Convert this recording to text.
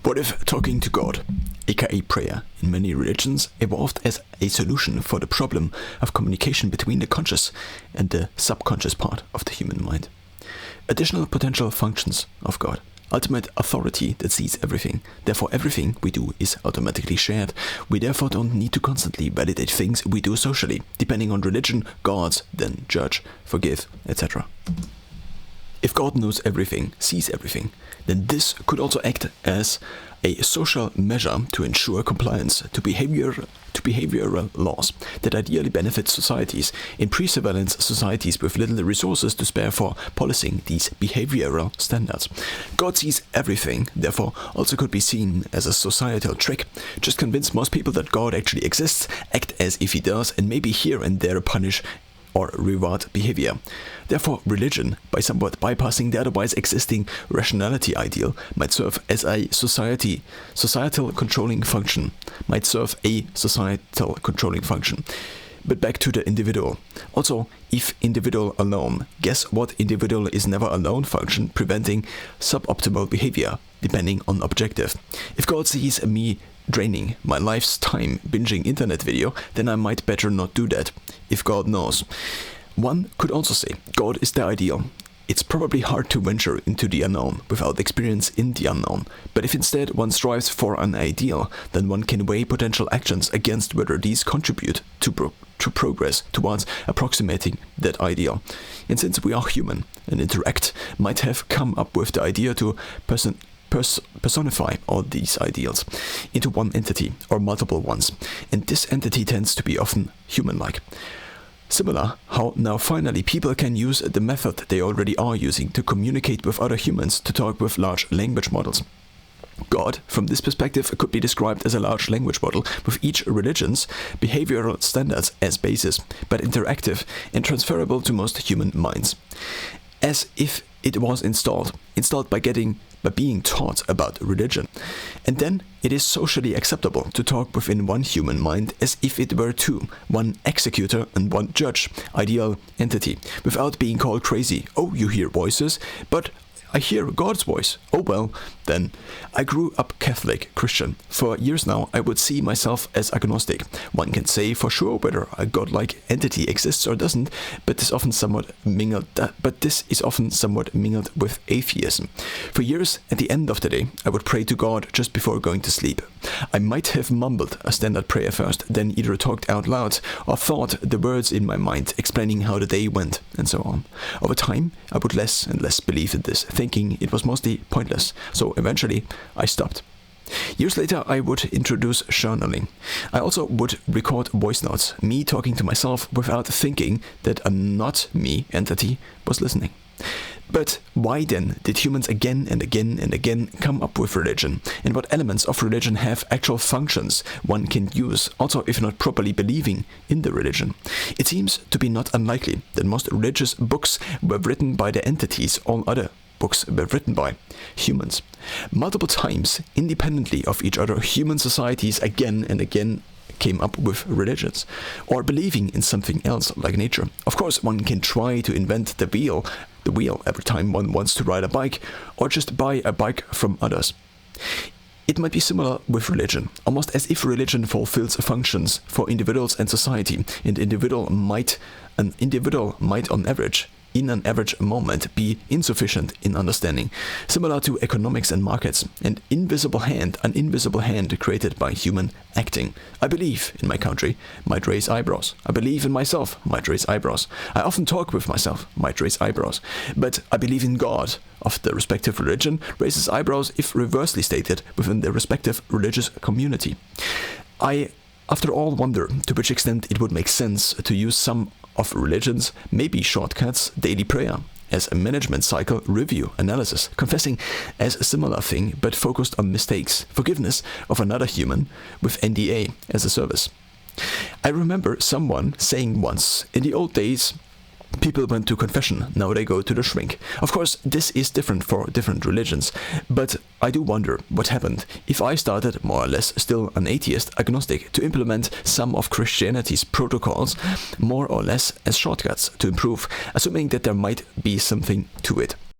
What if talking to God, aka prayer, in many religions evolved as a solution for the problem of communication between the conscious and the subconscious part of the human mind? Additional potential functions of God. Ultimate authority that sees everything. Therefore, everything we do is automatically shared. We therefore don't need to constantly validate things we do socially. Depending on religion, gods then judge, forgive, etc. If God knows everything, sees everything, then this could also act as a social measure to ensure compliance to behavioral laws that ideally benefit societies in pre-surveillance societies with little resources to spare for policing these behavioral standards. God sees everything, therefore, also could be seen as a societal trick. Just convince most people that God actually exists, act as if he does, and maybe here and there punish or reward behavior. Therefore, religion, by somewhat bypassing the otherwise existing rationality ideal, might serve as a societal controlling function. But back to the individual. Also, if individual alone, guess what individual is never alone function, preventing suboptimal behavior, depending on objective. If God sees me draining my life's time binging internet video, then I might better not do that, if God knows. One could also say, God is the ideal. It's probably hard to venture into the unknown without experience in the unknown, but if instead one strives for an ideal, then one can weigh potential actions against whether these contribute to progress towards approximating that ideal. And since we are human and interact, might have come up with the idea to personify all these ideals into one entity or multiple ones, and this entity tends to be often human-like. Similar how now finally people can use the method they already are using to communicate with other humans to talk with large language models. God, from this perspective, could be described as a large language model with each religion's behavioral standards as basis, but interactive and transferable to most human minds. As if it was installed by being taught about religion. And then it is socially acceptable to talk within one human mind as if it were two, one executor and one judge, ideal entity, without being called crazy. Oh, you hear voices, but I hear God's voice. Oh well, then. I grew up Catholic, Christian. For years now, I would see myself as agnostic. One can say for sure whether a godlike entity exists or doesn't, but this is often somewhat mingled with atheism. For years, at the end of the day, I would pray to God just before going to sleep. I might have mumbled a standard prayer first, then either talked out loud or thought the words in my mind, explaining how the day went, and so on. Over time, I would less and less believe in this, thinking it was mostly pointless, so eventually I stopped. Years later, I would introduce journaling. I also would record voice notes, me talking to myself without thinking that a not-me entity was listening. But why then did humans again and again and again come up with religion? And what elements of religion have actual functions one can use, also if not properly believing in the religion? It seems to be not unlikely that most religious books were written by the entities all other books were written by humans. Multiple times, independently of each other, human societies again and again came up with religions, or believing in something else like nature. Of course, one can try to invent the wheel every time one wants to ride a bike, or just buy a bike from others. It might be similar with religion, almost as if religion fulfills functions for individuals and society, and an individual might on average, in an average moment, be insufficient in understanding, similar to economics and markets, an invisible hand created by human acting. I believe in my country, might raise eyebrows. I believe in myself, might raise eyebrows. I often talk with myself, might raise eyebrows. But I believe in God of the respective religion raises eyebrows if reversely stated within the respective religious community. I, after all, wonder to which extent it would make sense to use some of religions, maybe shortcuts, daily prayer, as a management cycle, review, analysis, confessing as a similar thing but focused on mistakes, forgiveness of another human with NDA as a service. I remember someone saying once, in the old days, people went to confession, now they go to the shrink. Of course, this is different for different religions, but I do wonder what happened if I started, more or less still an atheist, agnostic, to implement some of Christianity's protocols more or less as shortcuts to improve, assuming that there might be something to it.